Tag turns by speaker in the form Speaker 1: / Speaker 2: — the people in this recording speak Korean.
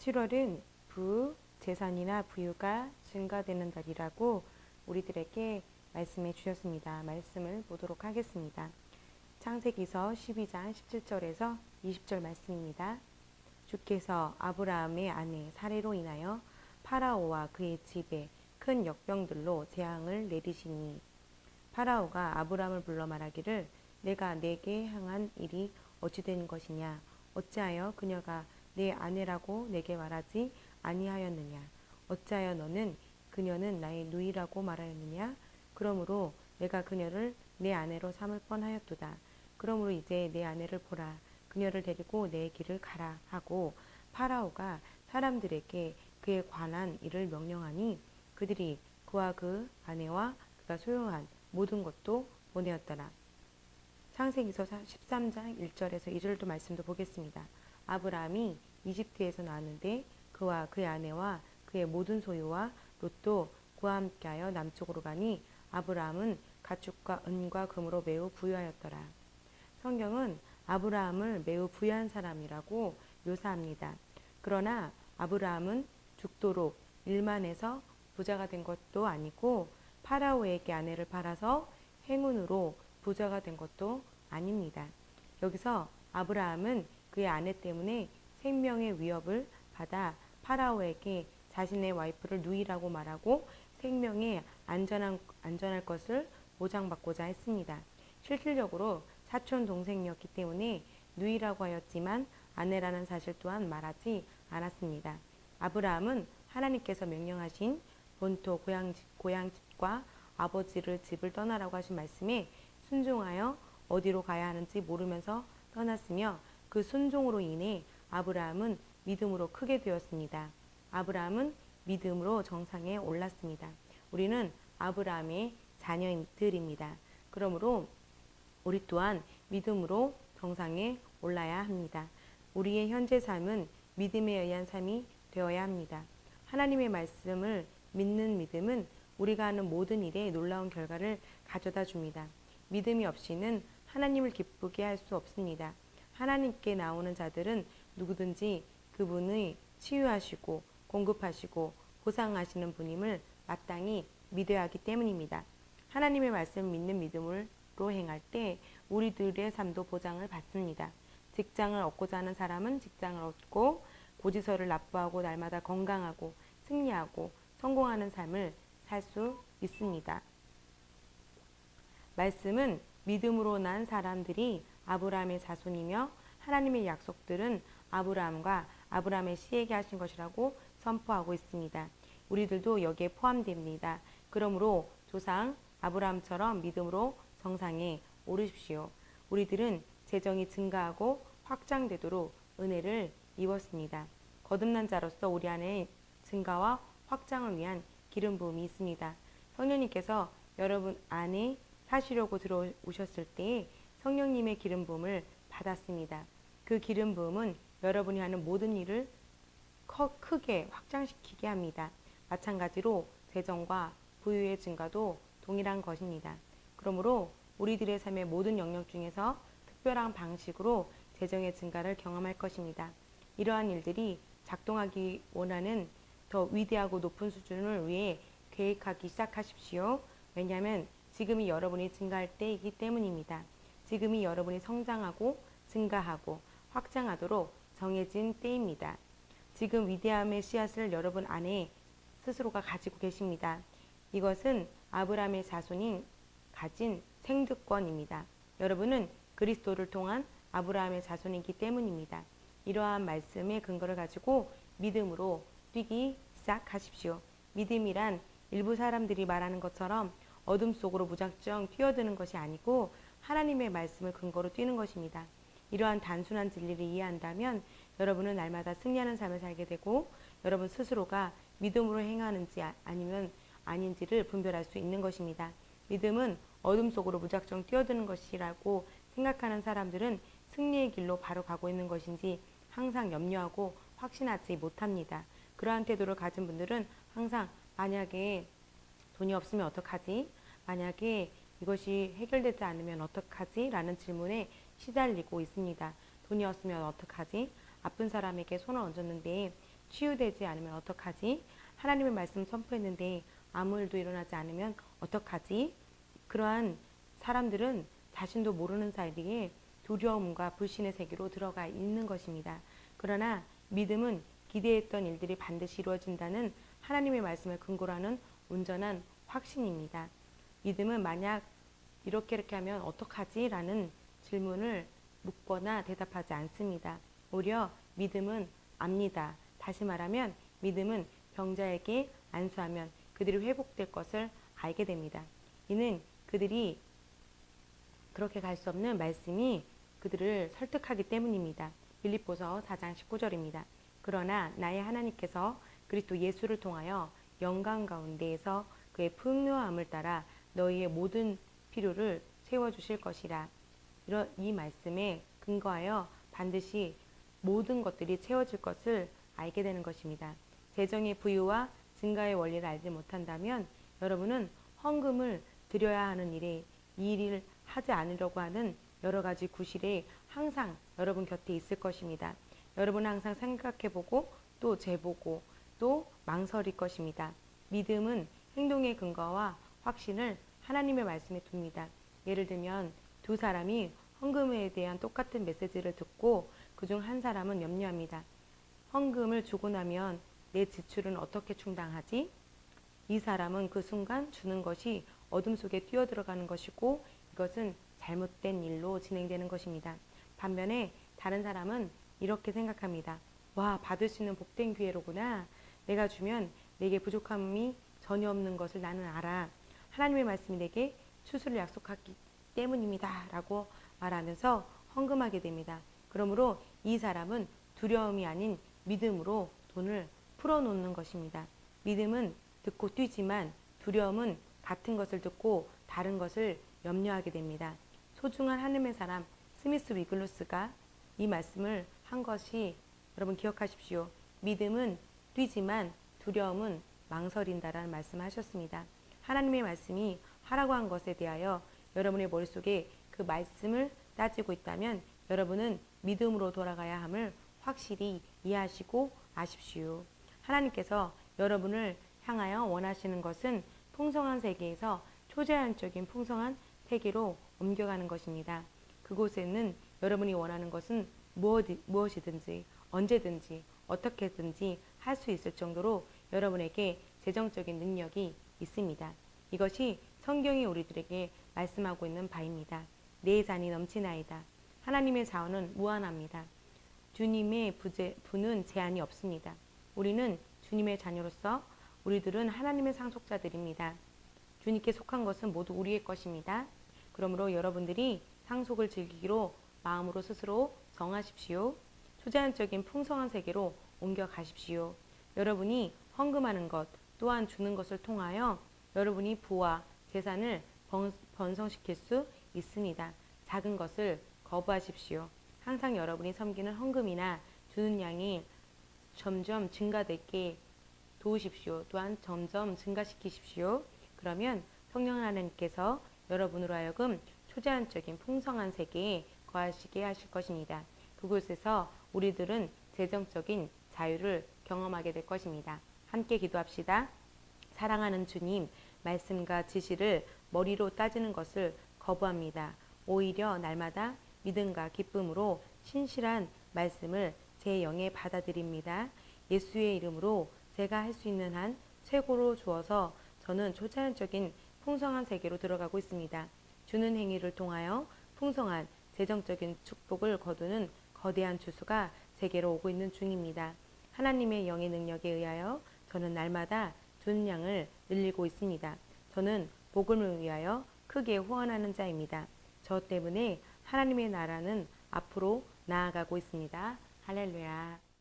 Speaker 1: 7월은 부재산이나 부유가 증가되는 달이라고 우리들에게 말씀해 주셨습니다. 말씀을 보도록 하겠습니다. 창세기서 12장 17절에서 20절 말씀입니다. 주께서 아브라함의 아내 사레로 인하여 파라오와 그의 집에 큰 역병들로 재앙을 내리시니 파라오가 아브라함을 불러 말하기를 내가 내게 향한 일이 어찌 된 것이냐 어찌하여 그녀가 내 아내라고 내게 말하지 아니하였느냐 어찌하여 너는 그녀는 나의 누이라고 말하였느냐 그러므로 내가 그녀를 내 아내로 삼을 뻔하였도다. 그러므로 이제 내 아내를 보라 그녀를 데리고 내 길을 가라 하고 파라오가 사람들에게 그에 관한 일을 명령하니 그들이 그와 그 아내와 그가 소유한 모든 것도 보내었더라. 창세기서 13장 1절에서 2절도 말씀도 보겠습니다. 아브라함이 이집트에서 나왔는데 그와 그의 아내와 그의 모든 소유와 롯도 그와 함께하여 남쪽으로 가니 아브라함은 가축과 은과 금으로 매우 부유하였더라. 성경은 아브라함을 매우 부유한 사람이라고 묘사합니다. 그러나 아브라함은 죽도록 일만 해서 부자가 된 것도 아니고 파라오에게 아내를 팔아서 행운으로 부자가 된 것도 아닙니다. 여기서 아브라함은 그의 아내 때문에 생명의 위협을 받아 파라오에게 자신의 와이프를 누이라고 말하고 생명에 안전할 것을 보장받고자 했습니다. 실질적으로 사촌 동생이었기 때문에 누이라고 하였지만 아내라는 사실 또한 말하지 않았습니다. 아브라함은 하나님께서 명령하신 본토 고향집과 아버지를 집을 떠나라고 하신 말씀에 순종하여 어디로 가야 하는지 모르면서 떠났으며 그 순종으로 인해 아브라함은 믿음으로 크게 되었습니다. 아브라함은 믿음으로 정상에 올랐습니다. 우리는 아브라함의 자녀들입니다. 그러므로 우리 또한 믿음으로 정상에 올라야 합니다. 우리의 현재 삶은 믿음에 의한 삶이 되어야 합니다. 하나님의 말씀을 믿는 믿음은 우리가 하는 모든 일에 놀라운 결과를 가져다 줍니다. 믿음이 없이는 하나님을 기쁘게 할 수 없습니다. 하나님께 나오는 자들은 누구든지 그분의 치유하시고 공급하시고 보상하시는 분임을 마땅히 믿어야 하기 때문입니다. 하나님의 말씀을 믿는 믿음으로 행할 때 우리들의 삶도 보장을 받습니다. 직장을 얻고자 하는 사람은 직장을 얻고 고지서를 납부하고 날마다 건강하고 승리하고 성공하는 삶을 살 수 있습니다. 말씀은 믿음으로 난 사람들이 아브라함의 자손이며 하나님의 약속들은 아브라함과 아브라함의 씨에게 하신 것이라고 선포하고 있습니다. 우리들도 여기에 포함됩니다. 그러므로 조상 아브라함처럼 믿음으로 정상에 오르십시오. 우리들은 재정이 증가하고 확장되도록 은혜를 입었습니다. 거듭난 자로서 우리 안에 증가와 확장을 위한 기름 부음이 있습니다. 성령님께서 여러분 안에 사시려고 들어오셨을 때 성령님의 기름 부음을 받았습니다. 그 기름 부음은 여러분이 하는 모든 일을 크게 확장시키게 합니다. 마찬가지로 재정과 부유의 증가도 동일한 것입니다. 그러므로 우리들의 삶의 모든 영역 중에서 특별한 방식으로 재정의 증가를 경험할 것입니다. 이러한 일들이 작동하기 원하는 더 위대하고 높은 수준을 위해 계획하기 시작하십시오. 왜냐하면 지금이 여러분이 증가할 때이기 때문입니다. 지금이 여러분이 성장하고 증가하고 확장하도록 정해진 때입니다. 지금 위대함의 씨앗을 여러분 안에 스스로가 가지고 계십니다. 이것은 아브라함의 자손인 가진 생득권입니다. 여러분은 그리스도를 통한 아브라함의 자손이기 때문입니다. 이러한 말씀의 근거를 가지고 믿음으로 뛰기 시작하십시오. 믿음이란 일부 사람들이 말하는 것처럼 어둠 속으로 무작정 뛰어드는 것이 아니고 하나님의 말씀을 근거로 뛰는 것입니다. 이러한 단순한 진리를 이해한다면 여러분은 날마다 승리하는 삶을 살게 되고 여러분 스스로가 믿음으로 행하는지 아니면 아닌지를 분별할 수 있는 것입니다. 믿음은 어둠 속으로 무작정 뛰어드는 것이라고 생각하는 사람들은 승리의 길로 바로 가고 있는 것인지 항상 염려하고 확신하지 못합니다. 그러한 태도를 가진 분들은 항상 만약에 돈이 없으면 어떡하지? 만약에 이것이 해결되지 않으면 어떡하지? 라는 질문에 시달리고 있습니다. 돈이 없으면 어떡하지? 아픈 사람에게 손을 얹었는데 치유되지 않으면 어떡하지? 하나님의 말씀 선포했는데 아무 일도 일어나지 않으면 어떡하지? 그러한 사람들은 자신도 모르는 사이에 두려움과 불신의 세계로 들어가 있는 것입니다. 그러나 믿음은 기대했던 일들이 반드시 이루어진다는 하나님의 말씀을 근거로 하는 온전한 확신입니다. 믿음은 만약 이렇게 하면 어떡하지? 라는 질문을 묻거나 대답하지 않습니다. 오히려 믿음은 압니다. 다시 말하면 믿음은 병자에게 안수하면 그들이 회복될 것을 알게 됩니다. 이는 그들이 그렇게 갈 수 없는 말씀이 그들을 설득하기 때문입니다. 빌립보서 4장 19절입니다. 그러나 나의 하나님께서 그리스도 예수를 통하여 영광 가운데에서 그의 풍요함을 따라 너희의 모든 필요를 채워주실 것이라. 이 말씀에 근거하여 반드시 모든 것들이 채워질 것을 알게 되는 것입니다. 재정의 부유와 증가의 원리를 알지 못한다면 여러분은 헌금을 드려야 하는 일에 이 일을 하지 않으려고 하는 여러 가지 구실에 항상 여러분 곁에 있을 것입니다. 여러분은 항상 생각해보고 또 재보고 또 망설일 것입니다. 믿음은 행동의 근거와 확신을 하나님의 말씀에 둡니다. 예를 들면 두 사람이 헌금에 대한 똑같은 메시지를 듣고 그중 한 사람은 염려합니다. 헌금을 주고 나면 내 지출은 어떻게 충당하지? 이 사람은 그 순간 주는 것이 어둠 속에 뛰어들어가는 것이고 이것은 잘못된 일로 진행되는 것입니다. 반면에 다른 사람은 이렇게 생각합니다. 와, 받을 수 있는 복된 기회로구나. 내가 주면 내게 부족함이 전혀 없는 것을 나는 알아. 하나님의 말씀이 내게 추수를 약속하기 때문입니다. 라고 말하면서 헌금하게 됩니다. 그러므로 이 사람은 두려움이 아닌 믿음으로 돈을 풀어놓는 것입니다. 믿음은 듣고 뛰지만 두려움은 같은 것을 듣고 다른 것을 염려하게 됩니다. 소중한 하나님의 사람 스미스 위글루스가 이 말씀을 한 것이 여러분 기억하십시오. 믿음은 뛰지만 두려움은 망설인다라는 말씀을 하셨습니다. 하나님의 말씀이 하라고 한 것에 대하여 여러분의 머릿속에 그 말씀을 따지고 있다면 여러분은 믿음으로 돌아가야 함을 확실히 이해하시고 아십시오. 하나님께서 여러분을 향하여 원하시는 것은 풍성한 세계에서 초자연적인 풍성한 세계로 옮겨가는 것입니다. 그곳에는 여러분이 원하는 것은 무엇이든지 언제든지 어떻게든지 할 수 있을 정도로 여러분에게 재정적인 능력이 있습니다. 이것이 성경이 우리들에게 말씀하고 있는 바입니다. 내 잔이 넘치나이다. 하나님의 자원은 무한합니다. 주님의 부는 제한이 없습니다. 우리는 주님의 자녀로서 우리들은 하나님의 상속자들입니다. 주님께 속한 것은 모두 우리의 것입니다. 그러므로 여러분들이 상속을 즐기기로 마음으로 스스로 정하십시오. 초자연적인 풍성한 세계로 옮겨가십시오. 여러분이 헌금하는 것 또한 주는 것을 통하여 여러분이 부와 재산을 번성시킬 수 있습니다. 작은 것을 거부하십시오. 항상 여러분이 섬기는 헌금이나 주는 양이 점점 증가되게 도우십시오. 또한 점점 증가시키십시오. 그러면 성령 하나님께서 여러분으로 하여금 초자연적인 풍성한 세계에 거하시게 하실 것입니다. 그곳에서 우리들은 재정적인 자유를 경험하게 될 것입니다. 함께 기도합시다. 사랑하는 주님, 말씀과 지시를 머리로 따지는 것을 거부합니다. 오히려 날마다 믿음과 기쁨으로 신실한 말씀을 제 영에 받아들입니다. 예수의 이름으로 제가 할 수 있는 한 최고로 주어서 저는 초자연적인 풍성한 세계로 들어가고 있습니다. 주는 행위를 통하여 풍성한 재정적인 축복을 거두는 거대한 주수가 제게로 오고 있는 중입니다. 하나님의 영의 능력에 의하여 저는 날마다 주는 양을 늘리고 있습니다. 저는 복음을 위하여 크게 후원하는 자입니다. 저 때문에 하나님의 나라는 앞으로 나아가고 있습니다. 할렐루야.